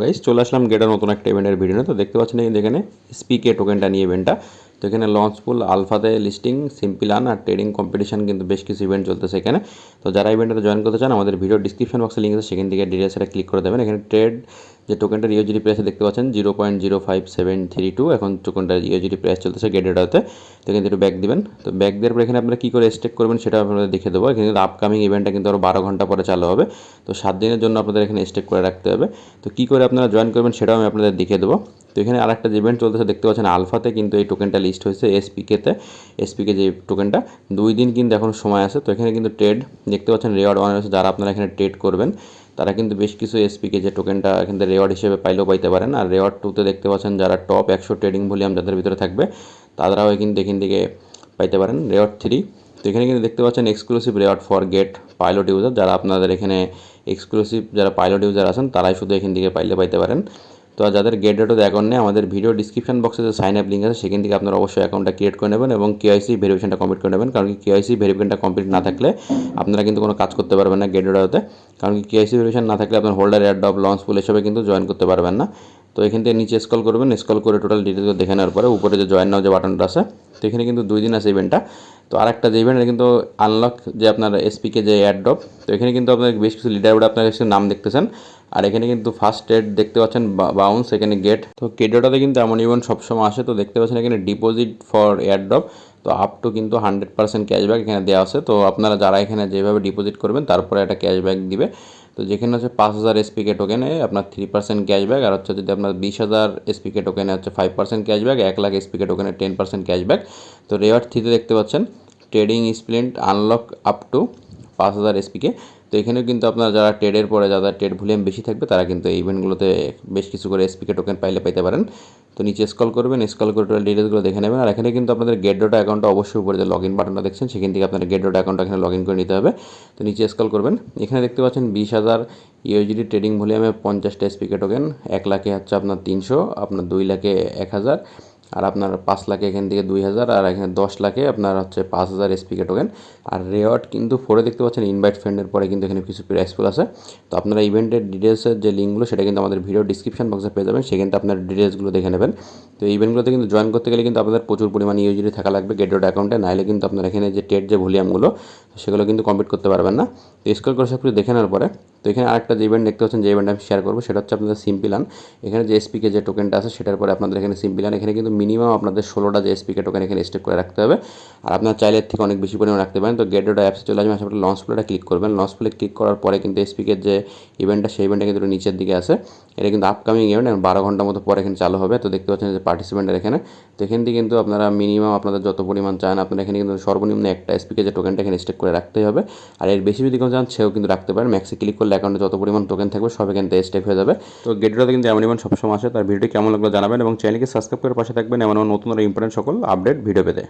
guys চলে আসলাম গেটার নতুন একটা ইভেন্টের ভিডিও তো দেখতে পাচ্ছেন কিন্তু এখানে স্পিকে টোকেনটা নিয়ে ইভেন্টটা তো এখানে লঞ্চ পুল আলফাতে লিস্টিং সিম্পল আন আর ট্রেডিং কম্পিটিশন কিন্তু বেশ কিছু ইভেন্ট চলতেছে এখানে তো যারা ইভেন্টে জয়েন করতে চান আমাদের ভিডিও ডিসক্রিপশন বক্সে লিঙ্ক আছে সেখান থেকে ডিটেলসটা ক্লিক করে দেবেন এখানে ট্রেড যে টোকেনটার ইউজিডি প্রাইস দেখতে পাচ্ছেন 0.05732 এখন টোকেনটার ইউজিডি প্রাইস চলতেছে গেটেডাতে তো এখানে একটু ব্যাক দিবেন তো ব্যাক দেওয়ার পর এখানে আপনারা কী করে স্টেক করবেন সেটা আপনাদের দেখে দেবো এখানে কিন্তু আপকামিং ইভেন্টটা কিন্তু আরও 12 ঘন্টা পরে চালু হবে তো 7 দিনের জন্য আপনাদের এখানে স্টেক করে রাখতে হবে তো কী করে আপনারা জয়েন করবেন সেটাও আমি আপনাদের দেখিয়ে দেবো তো এখানে আরেকটা যে ইভেন্ট চলতেছে দেখতে পাচ্ছেন আলফাতে কিন্তু এই টোকেনটা লিস্ট হয়েছে এসপিকে যে টোকেনটা 2 দিন কিন্তু এখন সময় আছে তো এখানে কিন্তু ট্রেড দেখতে পাচ্ছেন রেওয়ার্ড ওয়ান আছে যারা আপনারা এখানে ট্রেড করবেন তারা কিন্তু বেশ কিছু এসপিকে যে টোকেনটা এখান থেকে রেওয়ার্ড হিসেবে পাইলেও পাইতে পারেন আর রেওয়ার্ড টুতে দেখতে পাচ্ছেন যারা টপ 100 ট্রেডিং ভলিউম যাদের ভিতরে থাকবে তারাও কিন্তু এখান থেকে পাইতে পারেন রেওয়ার্ড 3 তো এখানে কিন্তু দেখতে পাচ্ছেন exclusive reward for get pilot user যারা আপনাদের এখানে এক্সক্লুসিভ যারা পাইলট ইউজার আছেন তারাই শুধু এখান থেকে পাইতে পারেন তো যাদের গেট ডেটও অ্যাকাউন্ট নেই আমাদের ভিডিও ডিসক্রিপশন বক্সে যে সাইন আপ লিঙ্ক আছে সেখান থেকে আপনারা অবশ্যই অ্যাকাউন্টটা ক্রিয়েট করে নেবেন এবং কেওয়াইসি ভেরিফিকেশনটা কমপ্লিট করে নেবেন কারণ কি কেওয়াইসি ভেরিফিকেশনটা কমপ্লিট না থাকলে আপনারা কিন্তু কোনো কাজ করতে পারবেন না গেট ডেটাতে কারণ কি কেওয়াইসি ভেরিফিকেশন না থাকলে আপনার হোল্ডার এয়ারড্রপ লঞ্চ পুল এসবে কিন্তু জয়েন করতে পারবেন না তো এখান থেকে নিচে স্ক্রল করবেন স্ক্রল করে টোটাল ডিটেলস দেখে নেওয়ার পরে উপরে যে জয়েন নাও যে বাটনটা আছে তো এখানে কিন্তু 2 দিন আছে ইভেন্টটা তো আরেকটা যে ইভেন্ট কিন্তু আনলক যে আপনার এসপিকে যে এয়ারড্রপ তো এখানে কিন্তু আপনার বেশ কিছু লিডার বোর্ডে আপনার কিছু নাম দেখতেছেন আর এখানে কিন্তু ফার্স্ট ট্রেড দেখতে পাচ্ছেন বাউন্স এখানে গেট তো গেটটাতে কিন্তু এমন ইভেন্ট সবসময় আসে তো দেখতে পাচ্ছেন এখানে ডিপোজিট ফর এয়ারড্রপ তো আপ টু কিন্তু 100% ক্যাশব্যাক এখানে দেওয়া আছে তো আপনারা যারা এখানে যেভাবে ডিপোজিট করবেন তারপরে একটা ক্যাশব্যাক দিবে তো যেখানে হচ্ছে 5000 এসপিকে টোকেনে আপনার 3% ক্যাশব্যাক আর হচ্ছে যদি আপনার 20,000 এসপিকে টোকেনে হচ্ছে 5% ক্যাশব্যাক 1 লাখ এসপিকে টোকেনে 10% ক্যাশব্যাক তো রেওয়ার্ড 3তে দেখতে পাচ্ছেন trading splint unlock up to 5000 এসপিকে তো এখানেও কিন্তু আপনারা যারা ট্রেডের পরে যারা ট্রেড ভলিউম বেশি থাকবে তারা কিন্তু এই ইভেন্টগুলোতে বেশ কিছু করে এসপিকে টোকেন পাইতে পারেন তো নিচে স্ক্রল করবেন স্ক্রল করে টোটাল ডিটেলসগুলো দেখে নেবেন আর এখানে কিন্তু আপনাদের গেট ডট অ্যাকাউন্টটা অবশ্যই উপরে যে লগ ইন বাটনটা দেখছেন সেখান থেকে আপনাদের গেট ডট অ্যাকাউন্টটা এখানে লগ ইন করে নিতে হবে তো নিচে স্ক্রল করবেন এখানে দেখতে পাচ্ছেন 20,000 ইউএসডি ট্রেডিং ভলিউমে 50টা এসপিকে টোকেন 1 লাখে হচ্ছে আপনার 300 আপনার 2 লাখে 1000 আর আপনার 5 লাখে এখান থেকে 2000 আর এখানে 10 লাখে আপনার হচ্ছে 5000 এসপিকে টোকেন আর রেওয়ার্ড কিন্তু ফোরে দেখতে পাচ্ছেন ইনভাইট ফ্রেন্ডের পরে কিন্তু এখানে কিছু প্রাইস ফুল আছে তো আপনারা ইভেন্টের ডিটেলসের যে লিঙ্কগুলো সেটা কিন্তু আমাদের ভিডিও ডিসক্রিপশন বক্সে পেয়ে যাবেন সেখানে আপনার ডিটেলসগুলো দেখে নেবেন তো এই ইভেন্টগুলোতে কিন্তু জয়েন করতে গেলে কিন্তু আপনাদের প্রচুর পরিমাণে ইউজিডি থাকা লাগবে গেট ডট অ্যাকাউন্টে নাইলে কিন্তু আপনার এখানে যে ট্রেড যে ভলিউমগুলো সেগুলো কিন্তু কমপ্লিট করতে পারবেন না তো স্ক্রল করে সব কিছু দেখে নেওয়ার পরে তো এখানে আরেকটা যে ইভেন্ট দেখতে পাচ্ছেন যে ইভেন্ট আমি শেয়ার করবো সেটা হচ্ছে আপনাদের সিম্পল আন এখানে যে এসপিকে যে টোকেনটা আছে সেটার পরে আপনাদের এখানে সিম্পল আন এখানে কিন্তু মিনিমাম আপনাদের 16টা যে এসপিকে টোকেন এখানে স্টেক করে রাখতে হবে আর আপনার চাইলে থেকে অনেক বেশি পরিমাণে রাখতে পারেন তো গেট ডট অ্যাপসে চলে আসবেন আসলে লঞ্চ প্লেটা ক্লিক করবেন লঞ্চ প্লে ক্লিক করার পরে কিন্তু এসপিকের যে ইভেন্টটা সেই ইভেন্টটা কিন্তু নিচের দিকে আছে এটা কিন্তু আপকামিং ইভেন্ট 12 ঘন্টার মতো পরে এখানে চালু হবে তো দেখতে পাচ্ছেন যে পার্টিসিপেন্টের এখানে তো এখান থেকে কিন্তু আপনারা মিনিমাম আপনাদের যত পরিমাণ চান আপনারা এখানে কিন্তু সর্বনিম্ন একটা এসপিকে যে টোকেনটা এখানে স্টেক করে রাখতেই হবে আর এর বেশি যদি কোনো চান সেও কিন্তু রাখতে পারেন ম্যাক্সে ক্লিক করলে অ্যাকাউন্টে যত পরিমাণ টোকেন থাকবে সব এখান থেকে স্টেক হয়ে যাবে তো গেটটাতে কিন্তু এমন ইভেন্ট সবসময় আসে তার ভিডিওটি কেমন লাগলো জানাবেন এবং চ্যানেলকে সাবস্ক্রাইব করে পাশে থাকবেন এমন নতুন আর ইম্পর্টেন্ট সকল আপডেট ভিডিও পেতে